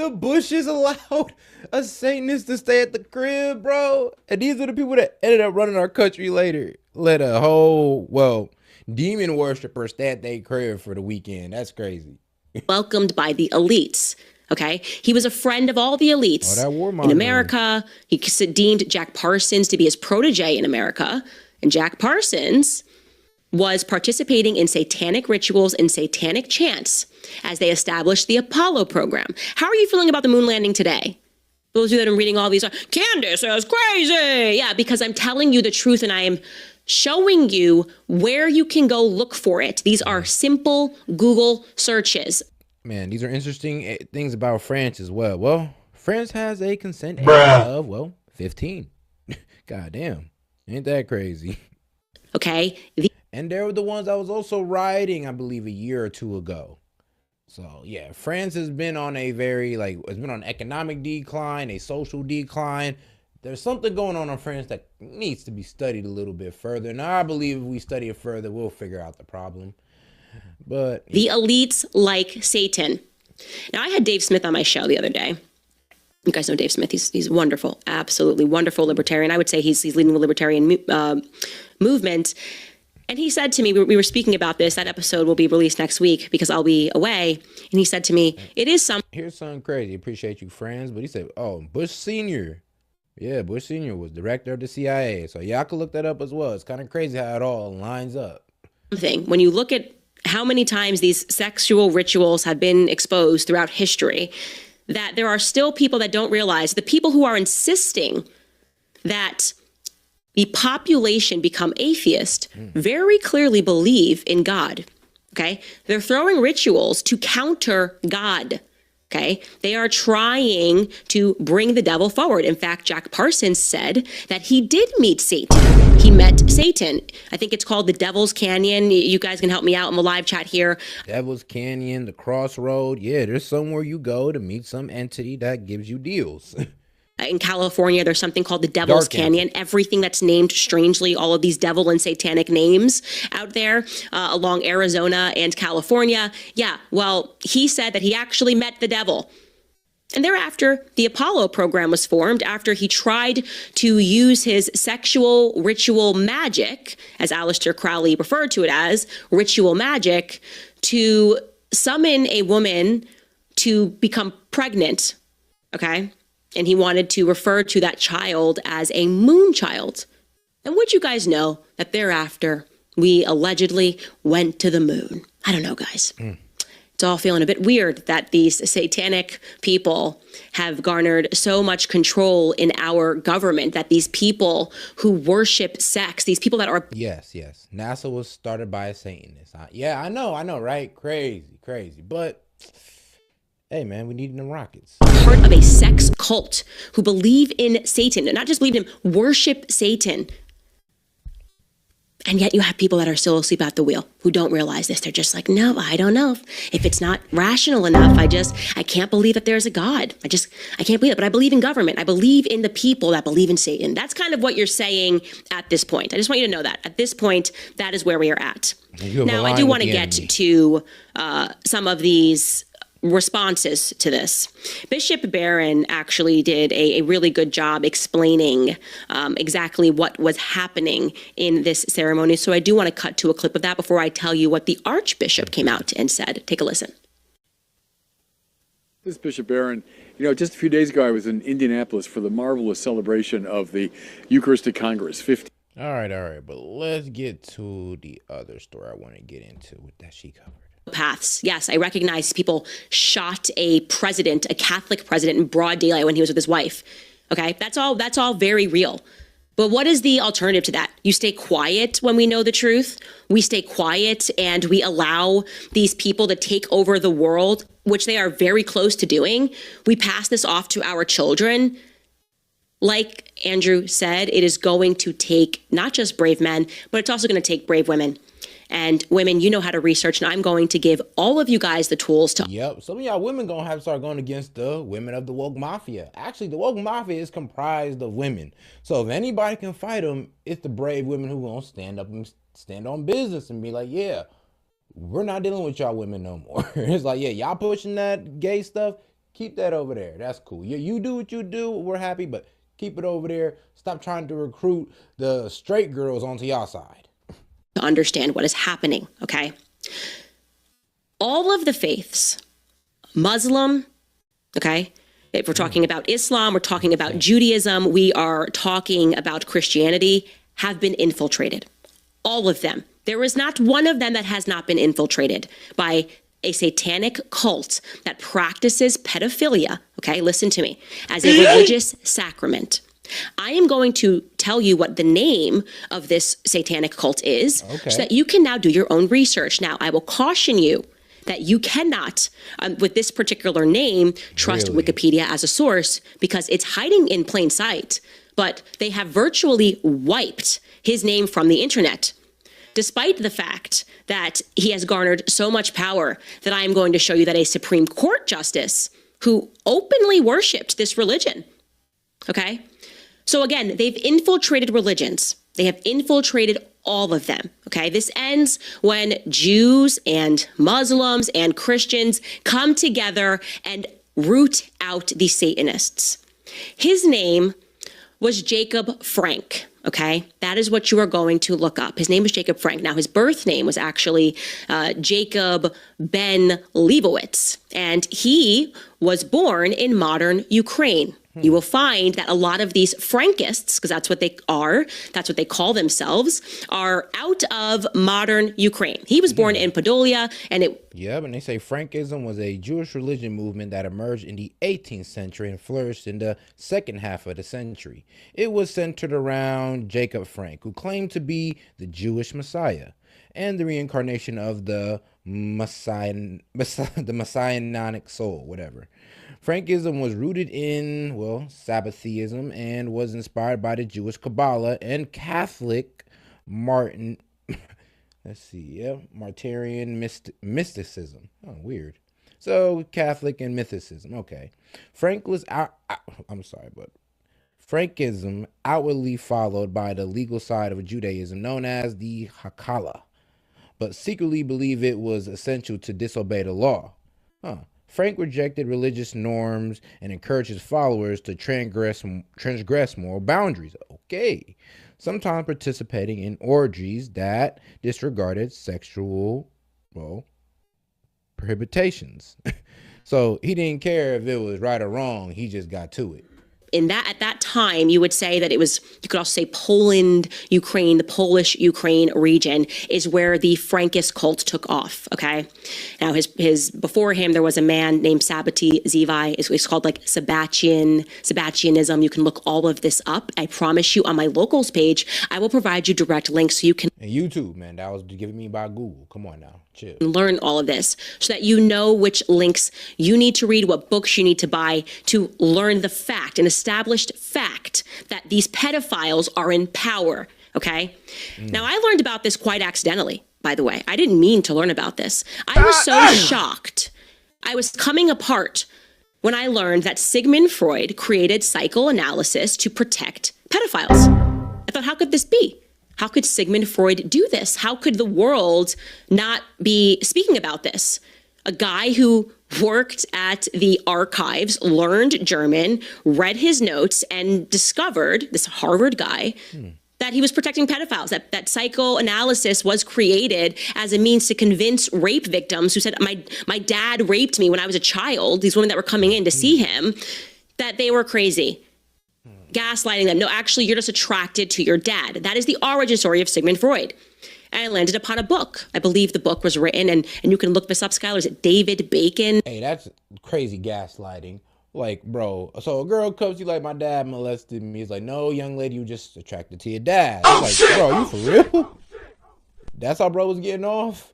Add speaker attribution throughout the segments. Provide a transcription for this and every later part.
Speaker 1: The Bushes allowed a Satanist to stay at the crib, bro. And these are the people that ended up running our country later. Let a whole, demon worshiper stay at their crib for the weekend. That's crazy.
Speaker 2: Welcomed by the elites. Okay, he was a friend of all the elites in America. He deemed Jack Parsons to be his protege in America. And Jack Parsons was participating in satanic rituals and satanic chants as they established the Apollo program. How are you feeling about the moon landing today? Those of you that are reading all these, Candace is crazy. Yeah, because I'm telling you the truth and I am showing you where you can go look for it. These are simple Google searches.
Speaker 1: Man, these are interesting things about France as well. Well, France has a consent age of, 15. Goddamn. Ain't that crazy?
Speaker 2: Okay.
Speaker 1: And they were the ones I was also rioting, I believe, a year or two ago. So, yeah, France has been on a very, it's been on economic decline, a social decline. There's something going on in France that needs to be studied a little bit further. And I believe if we study it further, we'll figure out the problem. But
Speaker 2: the elites like Satan. Now, I had Dave Smith on my show the other day. You guys know Dave Smith. He's wonderful, absolutely wonderful libertarian. I would say he's leading the libertarian movement. And he said to me, we were speaking about this. That episode will be released next week because I'll be away. And he said to me, here's something
Speaker 1: crazy. Appreciate you, friends. But he said, Bush Sr. Yeah, Bush Sr. was director of the CIA. So y'all can look that up as well. It's kind of crazy how it all lines up.
Speaker 2: When you look at how many times these sexual rituals have been exposed throughout history, that there are still people that don't realize, the people who are insisting that the population become atheist very clearly believe in God. Okay? They're throwing rituals to counter God. Okay? They are trying to bring the devil forward. In fact, Jack Parsons said that he did meet Satan. He met Satan. I think it's called the Devil's Canyon. You guys can help me out in the live chat here.
Speaker 1: Devil's Canyon, the Crossroad. Yeah, there's somewhere you go to meet some entity that gives you deals.
Speaker 2: In California, there's something called the Devil's Canyon. Everything that's named strangely, all of these devil and satanic names out there along Arizona and California. Yeah, well, he said that he actually met the devil. And thereafter, the Apollo program was formed after he tried to use his sexual ritual magic, as Aleister Crowley referred to it as, ritual magic, to summon a woman to become pregnant, okay? And he wanted to refer to that child as a moon child. And would you guys know that thereafter, we allegedly went to the moon? I don't know, guys. It's all feeling a bit weird that these satanic people have garnered so much control in our government, that these people who worship sex, these people that are...
Speaker 1: Yes. NASA was started by a Satanist. Yeah, I know, right? Crazy. But... hey, man, we need them rockets.
Speaker 2: Part of a sex cult who believe in Satan, and not just believe in him, worship Satan. And yet you have people that are still asleep at the wheel who don't realize this. They're just like, no, I don't know. If it's not rational enough, I can't believe that there's a God. I can't believe it. But I believe in government. I believe in the people that believe in Satan. That's kind of what you're saying at this point. I just want you to know that. At this point, that is where we are at. Now, I do want to get to some of these responses to this. Bishop Barron actually did a really good job explaining exactly what was happening in this ceremony. So I do want to cut to a clip of that before I tell you what the Archbishop came out and said. Take a listen.
Speaker 3: This is Bishop Barron. Just a few days ago, I was in Indianapolis for the marvelous celebration of the Eucharistic Congress.
Speaker 1: All right. But let's get to the other story I want to get into with that she covered.
Speaker 2: Paths. Yes, I recognize people shot a Catholic president in broad daylight when he was with his wife. Okay, that's all very real. But what is the alternative to that? You stay quiet when we know the truth. We stay quiet and we allow these people to take over the world, which they are very close to doing. We pass this off to our children. Like Andrew said, it is going to take not just brave men, but it's also going to take brave women. And women, you know how to research, and I'm going to give all of you guys the tools to...
Speaker 1: Yep, some of y'all women going to have to start going against the women of the woke mafia. Actually, the woke mafia is comprised of women. So if anybody can fight them, it's the brave women who going to stand up and stand on business and be like, yeah, we're not dealing with y'all women no more. It's like, yeah, y'all pushing that gay stuff. Keep that over there. That's cool. You do what you do. We're happy, but keep it over there. Stop trying to recruit the straight girls onto your side.
Speaker 2: To understand what is happening, okay? All of the faiths, Muslim, okay? If we're talking about Islam, we're talking about Judaism, we are talking about Christianity, have been infiltrated. All of them. There is not one of them that has not been infiltrated by a satanic cult that practices pedophilia, okay, listen to me, as a religious sacrament. I am going to tell you what the name of this satanic cult is, so that you can now do your own research. Now, I will caution you that you cannot, with this particular name, trust Wikipedia as a source, because it's hiding in plain sight. But they have virtually wiped his name from the internet, despite the fact that he has garnered so much power that I am going to show you that a Supreme Court justice who openly worshiped this religion, okay? So again, they've infiltrated religions. They have infiltrated all of them, okay? This ends when Jews and Muslims and Christians come together and root out the Satanists. His name was Jacob Frank, okay? That is what you are going to look up. His name was Jacob Frank. Now, his birth name was actually Jacob Ben Leibowitz, and he was born in modern Ukraine. You will find that a lot of these Frankists, because that's what they are, that's what they call themselves, are out of modern Ukraine. He was born in Podolia, and
Speaker 1: and they say Frankism was a Jewish religion movement that emerged in the 18th century and flourished in the second half of the century. It was centered around Jacob Frank, who claimed to be the Jewish Messiah and the reincarnation of the messianic soul, whatever. Frankism was rooted in, Sabbatheism and was inspired by the Jewish Kabbalah and Catholic Martirian mysticism. Oh, weird. So Catholic and mysticism. Okay. Frankism outwardly followed by the legal side of Judaism known as the Hakala, but secretly believed it was essential to disobey the law. Frank rejected religious norms and encouraged his followers to transgress moral boundaries. Okay. Sometimes participating in orgies that disregarded sexual, prohibitions. So he didn't care if it was right or wrong. He just got to it.
Speaker 2: At that time, you would say that it was, you could also say Poland, Ukraine, the Polish Ukraine region is where the Frankist cult took off, okay? Now, before him, there was a man named Sabbaty Zevi. It's called like Sabbatianism. You can look all of this up. I promise you on my locals page, I will provide you direct links so you can.
Speaker 1: And YouTube, man, that was given me by Google. Come on now, chill.
Speaker 2: Learn all of this so that you know which links you need to read, what books you need to buy to learn the fact, an established fact that these pedophiles are in power, okay? Now, I learned about this quite accidentally, by the way. I didn't mean to learn about this. I was so shocked. I was coming apart when I learned that Sigmund Freud created psychoanalysis to protect pedophiles. I thought, how could this be? How could Sigmund Freud do this? How could the world not be speaking about this? A guy who worked at the archives, learned German, read his notes, and discovered, this Harvard guy, that he was protecting pedophiles, that psychoanalysis was created as a means to convince rape victims who said, my dad raped me when I was a child, these women that were coming in to see him, that they were crazy. Gaslighting them. No, actually, you're just attracted to your dad. That is the origin story of Sigmund Freud. And I landed upon a book. I believe the book was written, and you can look this up, Skylar. Is it David Bacon?
Speaker 1: Hey, that's crazy gaslighting. Like, bro, so a girl comes to you like, my dad molested me. He's like, no, young lady, you just attracted to your dad. Like, bro, you for real? That's how bro was getting off?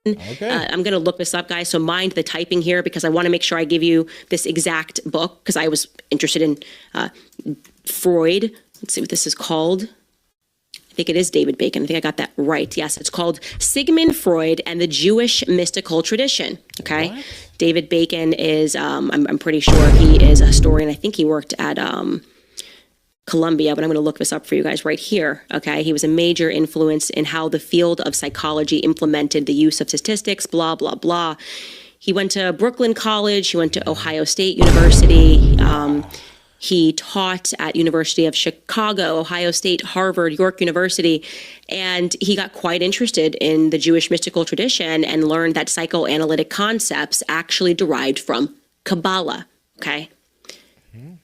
Speaker 1: Okay.
Speaker 2: I'm going to look this up, guys. So mind the typing here because I want to make sure I give you this exact book because I was interested in Freud. Let's see what this is called. I think it is David Bacon. I think I got that right. Yes, it's called Sigmund Freud and the Jewish Mystical Tradition. Okay. What? David Bacon is, I'm pretty sure he is a historian. I think he worked at Columbia, but I'm going to look this up for you guys right here. Okay. He was a major influence in how the field of psychology implemented the use of statistics, blah, blah, blah. He went to Brooklyn College. He went to Ohio State University. He taught at University of Chicago, Ohio State, Harvard, York University, and he got quite interested in the Jewish mystical tradition and learned that psychoanalytic concepts actually derived from Kabbalah, okay?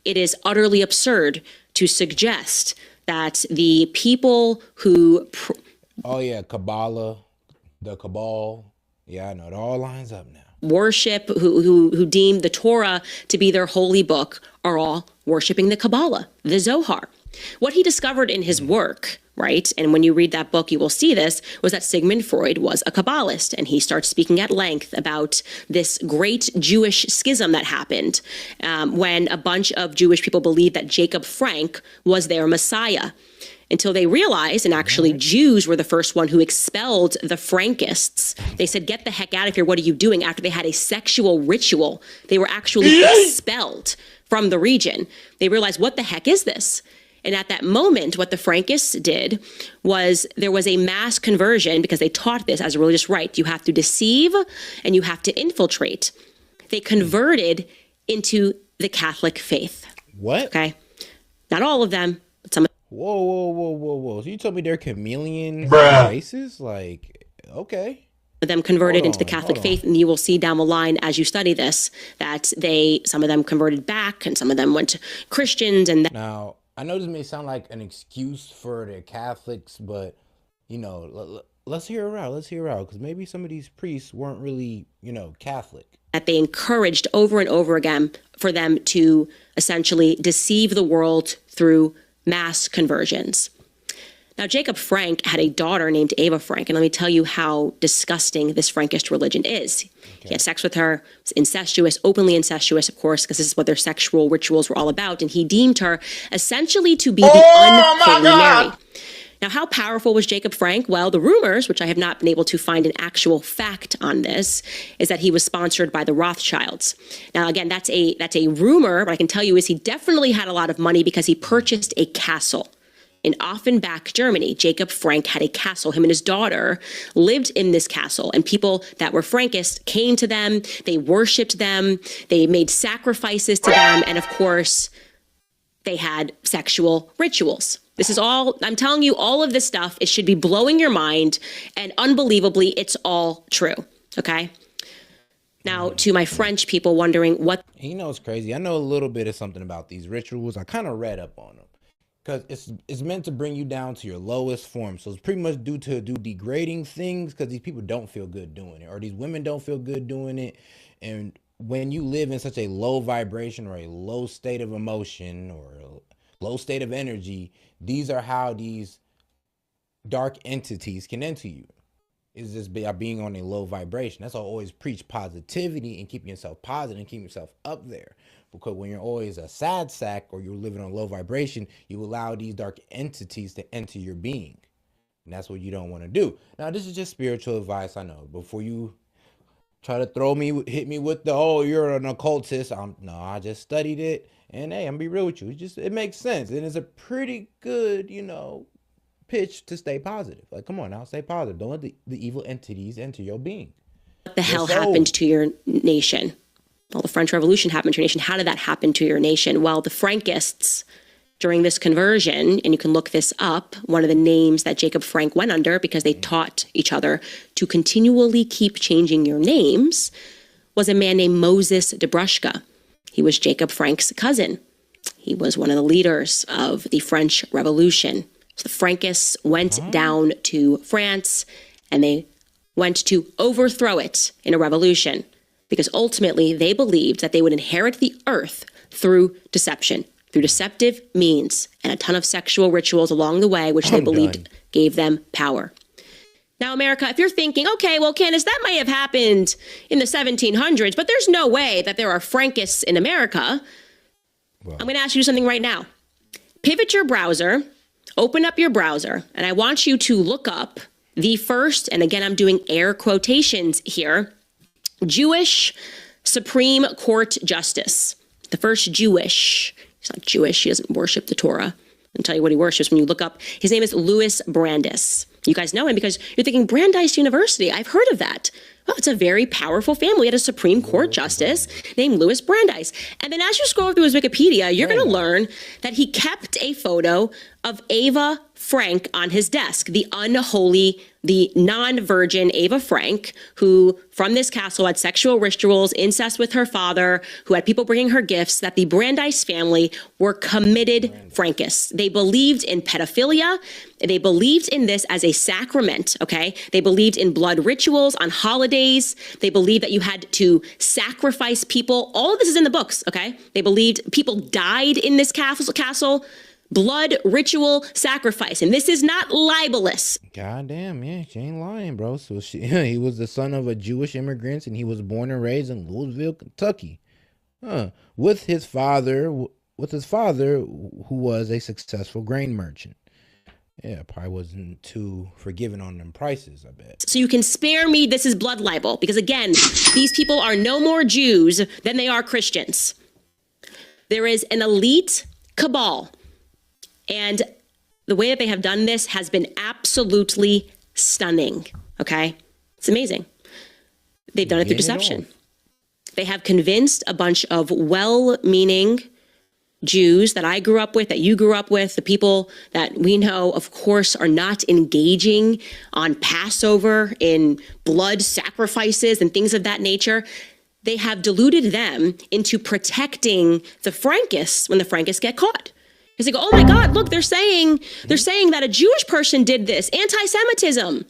Speaker 2: It is utterly absurd to suggest that the people who...
Speaker 1: Oh, yeah, Kabbalah, the Cabal. Yeah, I know. It all lines up now.
Speaker 2: Worship, who deem the Torah to be their holy book, are all worshiping the Kabbalah, the Zohar. What he discovered in his work, right, and when you read that book, you will see this, was that Sigmund Freud was a Kabbalist, and he starts speaking at length about this great Jewish schism that happened when a bunch of Jewish people believed that Jacob Frank was their Messiah, until they realized, and actually Jews were the first one who expelled the Frankists. They said, get the heck out of here, what are you doing? After they had a sexual ritual, they were actually expelled from the region. They realized, what the heck is this? And at that moment, what the Frankists did was there was a mass conversion, because they taught this as a religious rite. You have to deceive and you have to infiltrate. They converted into the Catholic faith.
Speaker 1: What?
Speaker 2: Okay. Not all of them, but some.
Speaker 1: Whoa. So you told me they're chameleon races? Like, okay.
Speaker 2: Them converted into the Catholic faith, and you will see down the line as you study this that some of them converted back, and some of them went to Christians. And
Speaker 1: now, I know this may sound like an excuse for the Catholics, but let's hear her out. Because maybe some of these priests weren't really, Catholic.
Speaker 2: That they encouraged over and over again for them to essentially deceive the world through mass conversions. Now, Jacob Frank had a daughter named Ava Frank, and let me tell you how disgusting this Frankist religion is. He had sex with her, was incestuous, openly incestuous, of course, because this is what their sexual rituals were all about, and he deemed her essentially to be the unholy Mary. Now, how powerful was Jacob Frank? Well, the rumors, which I have not been able to find an actual fact on this, is that he was sponsored by the Rothschilds. Now, again, that's a rumor. What I can tell you is he definitely had a lot of money because he purchased a castle. In Offenbach, Germany, Jacob Frank had a castle. Him and his daughter lived in this castle, and people that were Frankists came to them. They worshipped them. They made sacrifices to them. And of course, they had sexual rituals. This is all, I'm telling you, all of this stuff, it should be blowing your mind. And unbelievably, it's all true. Okay? Now, to my French people wondering what...
Speaker 1: It's crazy. I know a little bit of something about these rituals. I kind of read up on them. Because it's meant to bring you down to your lowest form. So it's pretty much due to do degrading things because these people don't feel good doing it, or these women don't feel good doing it. And when you live in such a low vibration or a low state of emotion or a low state of energy, these are how these dark entities can enter you. Is just by being on a low vibration. That's why I always preach positivity and keeping yourself positive and keeping yourself up there. Because when you're always a sad sack or you're living on low vibration, you allow these dark entities to enter your being. And that's what you don't want to do. Now, this is just spiritual advice, I know. Before you try to hit me with you're an occultist. No, I just studied it. And hey, I'm gonna be real with you. It makes sense. And it's a pretty good, pitch to stay positive. Like, come on now, stay positive. Don't let the evil entities enter your being.
Speaker 2: What the hell happened to your nation? Well, the French Revolution happened to your nation. How did that happen to your nation? Well, the Frankists, during this conversion, and you can look this up, one of the names that Jacob Frank went under, because they taught each other to continually keep changing your names, was a man named Moses de Bruschka. He was Jacob Frank's cousin. He was one of the leaders of the French Revolution. So the Frankists went down to France, and they went to overthrow it in a revolution, because ultimately they believed that they would inherit the earth through deception, through deceptive means, and a ton of sexual rituals along the way, which they believed gave them power. Now, America, if you're thinking, okay, well, Candace, that may have happened in the 1700s, but there's no way that there are Frankists in America. Well, I'm going to ask you something right now. Pivot your browser, open up your browser, and I want you to look up the first, and again, I'm doing air quotations here, Jewish Supreme Court Justice. The first Jewish. He's not Jewish. He doesn't worship the Torah. I'll tell you what he worships when you look up. His name is Louis Brandeis. You guys know him because you're thinking, Brandeis University. I've heard of that. Well, it's a very powerful family. We had a Supreme Court justice named Louis Brandeis. And then as you scroll through his Wikipedia, you're going to learn that he kept a photo of Ava Frank on his desk, the unholy, the non-virgin Ava Frank, who from this castle had sexual rituals, incest with her father, who had people bringing her gifts, that the Brandeis family were committed Frankists. They believed in pedophilia. They believed in this as a sacrament, okay? They believed in blood rituals on holidays. They believed that you had to sacrifice people. All of this is in the books, okay? They believed people died in this castle. Blood ritual sacrifice. And this is not libelous.
Speaker 1: God damn, yeah, she ain't lying, bro. So he was the son of a Jewish immigrant, and he was born and raised in Louisville, Kentucky. With his father, who was a successful grain merchant. Yeah, probably wasn't too forgiving on them prices, I bet.
Speaker 2: So you can spare me, this is blood libel. Because again, these people are no more Jews than they are Christians. There is an elite cabal. And the way that they have done this has been absolutely stunning, okay? It's amazing. They've done it through deception. They have convinced a bunch of well-meaning Jews that I grew up with, that you grew up with, the people that we know, of course, are not engaging on Passover in blood sacrifices and things of that nature. They have deluded them into protecting the Frankists when the Frankists get caught. Because they go, oh my God, look, they're saying that a Jewish person did this, anti-Semitism.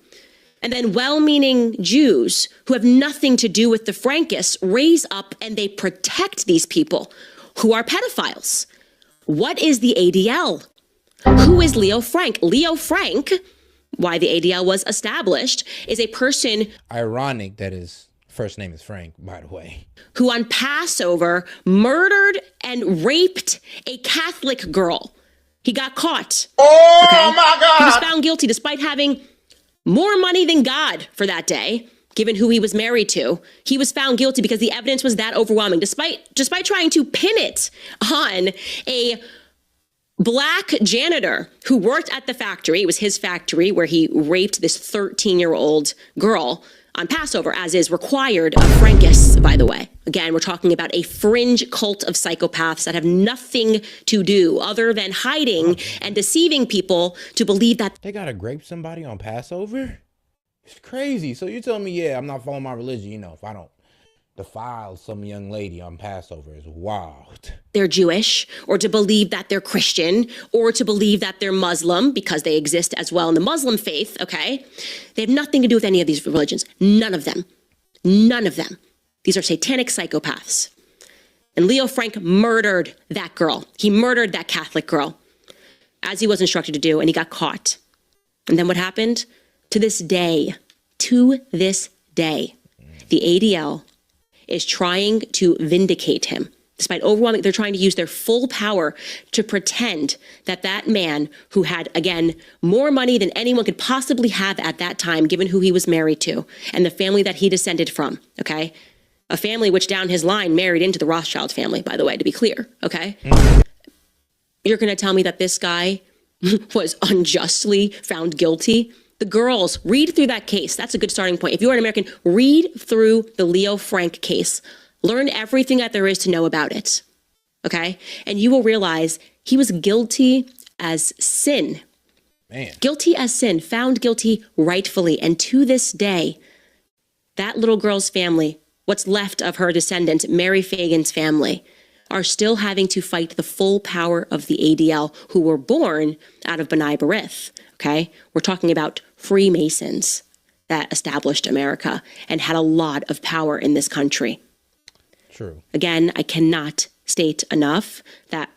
Speaker 2: And then well-meaning Jews who have nothing to do with the Frankists raise up and they protect these people who are pedophiles. What is the ADL? Who is Leo Frank? Leo Frank, why the ADL was established, is a person...
Speaker 1: Ironic that his first name is Frank, by the way.
Speaker 2: Who on Passover murdered and raped a Catholic girl. He got caught.
Speaker 4: Oh, okay? My God.
Speaker 2: He was found guilty despite having more money than God for that day, given who he was married to. He was found guilty because the evidence was that overwhelming, despite trying to pin it on a black janitor who worked at the factory. It was his factory where he raped this 13-year-old girl on Passover, as is required of Frankists, by the way. Again, we're talking about a fringe cult of psychopaths that have nothing to do other than hiding and deceiving people to believe that
Speaker 1: they gotta grape somebody on Passover? It's crazy. So you're telling me, yeah, I'm not following my religion, you know, if I don't defile some young lady on Passover is wild.
Speaker 2: They're Jewish, or to believe that they're Christian, or to believe that they're Muslim, because they exist as well in the Muslim faith, okay? They have nothing to do with any of these religions. None of them. None of them. These are satanic psychopaths. And Leo Frank murdered that girl. He murdered that Catholic girl, as he was instructed to do, and he got caught. And then what happened? To this day, the ADL is trying to vindicate him. Despite overwhelming, they're trying to use their full power to pretend that that man who had, again, more money than anyone could possibly have at that time, given who he was married to and the family that he descended from, okay? A family which down his line married into the Rothschild family, by the way, to be clear, okay? You're going to tell me that this guy was unjustly found guilty? The girls, read through that case. That's a good starting point. If you're an American, read through the Leo Frank case. Learn everything that there is to know about it, okay? And you will realize he was guilty as sin.
Speaker 1: Man.
Speaker 2: Guilty as sin, found guilty rightfully. And to this day, that little girl's family, what's left of her descendant, Mary Fagan's family, are still having to fight the full power of the ADL, who were born out of B'nai B'rith, okay? We're talking about Freemasons that established America and had a lot of power in this country.
Speaker 1: True.
Speaker 2: Again, I cannot state enough that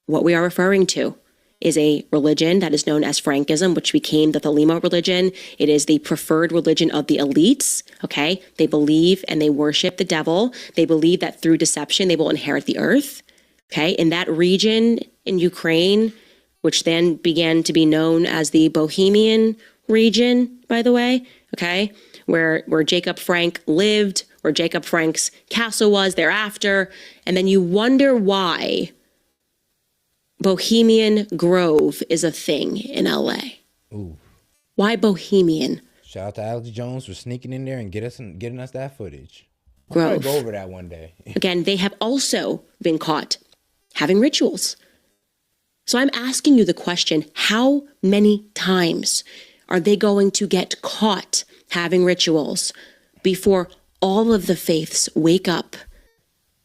Speaker 2: what we are referring to is a religion that is known as Frankism, which became the Thelema religion. It is the preferred religion of the elites, okay? They believe and they worship the devil. They believe that through deception, they will inherit the earth, okay? In that region in Ukraine, which then began to be known as the Bohemian region, by the way, okay? Where Jacob Frank lived, where Jacob Frank's castle was thereafter. And then you wonder why Bohemian Grove is a thing in LA.
Speaker 1: Ooh.
Speaker 2: Why Bohemian
Speaker 1: Shout out to Alex Jones for sneaking in there and getting us that footage. I'll probably
Speaker 2: Grove.
Speaker 1: go over that one day.
Speaker 2: Again, they have also been caught having rituals. So I'm asking you the question, how many times are they going to get caught having rituals before all of the faiths wake up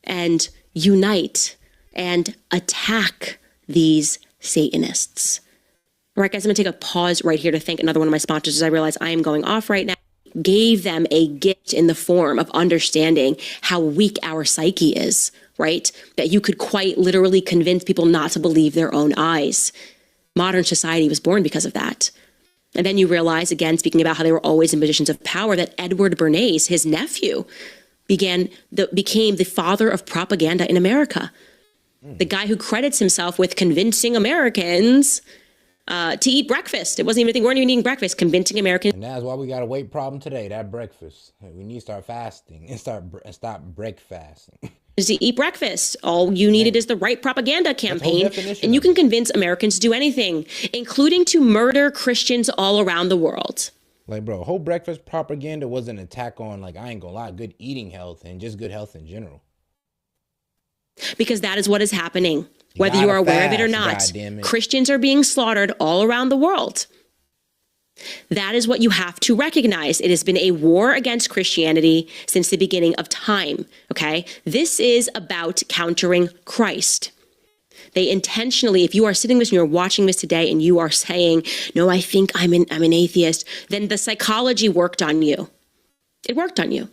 Speaker 2: and unite and attack these Satanists? All right, guys, I'm going to take a pause right here to thank another one of my sponsors as I realize I am going off right now. Gave them a gift in the form of understanding how weak our psyche is, right? That you could quite literally convince people not to believe their own eyes. Modern society was born because of that. And then you realize, again, speaking about how they were always in positions of power, that Edward Bernays, his nephew, became the father of propaganda in America. The guy who credits himself with convincing Americans to eat breakfast. It wasn't even a thing. We weren't even eating breakfast, convincing Americans.
Speaker 1: And that's why we got a weight problem today, that breakfast. We need to start fasting and stop breakfasting.
Speaker 2: To eat breakfast. All you needed is the right propaganda campaign, and you can convince Americans to do anything, including to murder Christians all around the world.
Speaker 1: Like, bro, whole breakfast propaganda was an attack on, like, I ain't gonna lie, good eating health and just good health in general.
Speaker 2: Because that is what is happening. Whether you are aware of it or not, Christians are being slaughtered all around the world. That is what you have to recognize. It has been a war against Christianity since the beginning of time, okay? This is about countering Christ. They intentionally, if you are sitting this and you're watching this today and you are saying, no, I think I'm an atheist, then the psychology worked on you. It worked on you.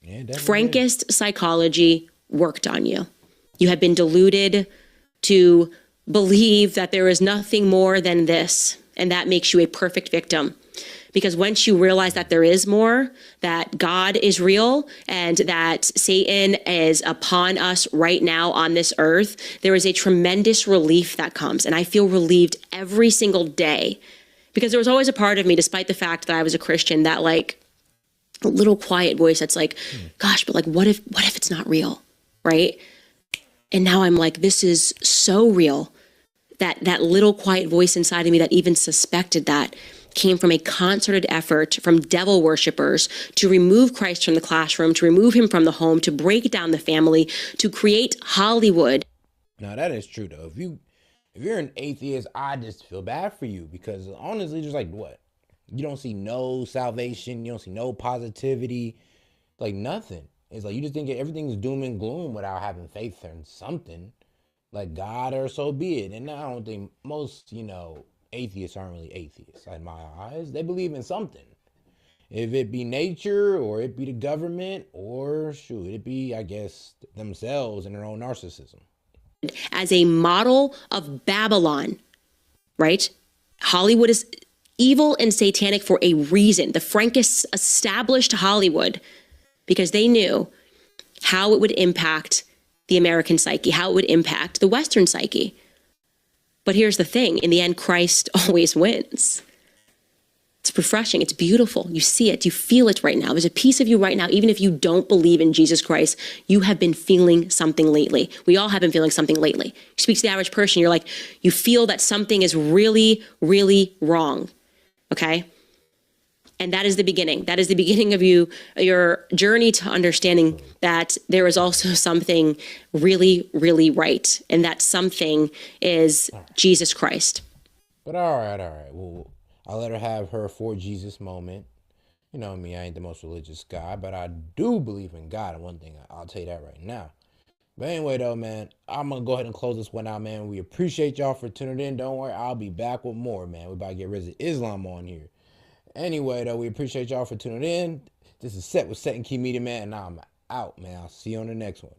Speaker 1: Yeah,
Speaker 2: Frankist psychology worked on you. You have been deluded to believe that there is nothing more than this, and that makes you a perfect victim. Because once you realize that there is more, that God is real, and that Satan is upon us right now on this earth, there is a tremendous relief that comes. And I feel relieved every single day. Because there was always a part of me, despite the fact that I was a Christian, that like a little quiet voice that's like, gosh, but like, what if it's not real, right? And now I'm like, this is so real. That little quiet voice inside of me that even suspected that came from a concerted effort from devil worshipers to remove Christ from the classroom, to remove him from the home, to break down the family, to create Hollywood.
Speaker 1: Now that is true though. If you're an atheist, I just feel bad for you, because honestly, just like what? You don't see no salvation, you don't see no positivity, like nothing. It's like you just think everything's doom and gloom without having faith in something, like God, or so be it. And I don't think most, atheists aren't really atheists in my eyes. They believe in something. If it be nature, or it be the government, or shoot, it be, I guess, themselves and their own narcissism.
Speaker 2: As a model of Babylon, right? Hollywood is evil and satanic for a reason. The Frankists established Hollywood because they knew how it would impact the American psyche, how it would impact the Western psyche. But here's the thing, in the end, Christ always wins. It's refreshing, it's beautiful, you see it, you feel it right now. There's a piece of you right now, even if you don't believe in Jesus Christ, you have been feeling something lately. We all have been feeling something lately. You speak to the average person, you're like, you feel that something is really, really wrong, okay? And that is the beginning. That is the beginning of your journey to understanding that there is also something really, really right. And that something is Jesus Christ.
Speaker 1: But all right. Well, I'll let her have her for Jesus moment. You know me, I ain't the most religious guy, but I do believe in God. And one thing, I'll tell you that right now. But anyway, though, man, I'm going to go ahead and close this one out, man. We appreciate y'all for tuning in. Don't worry, I'll be back with more, man. We about to get rid of Islam on here. Anyway, though, we appreciate y'all for tuning in. This is Set with Set and Key Media, man, and I'm out, man. I'll see you on the next one.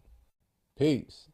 Speaker 1: Peace.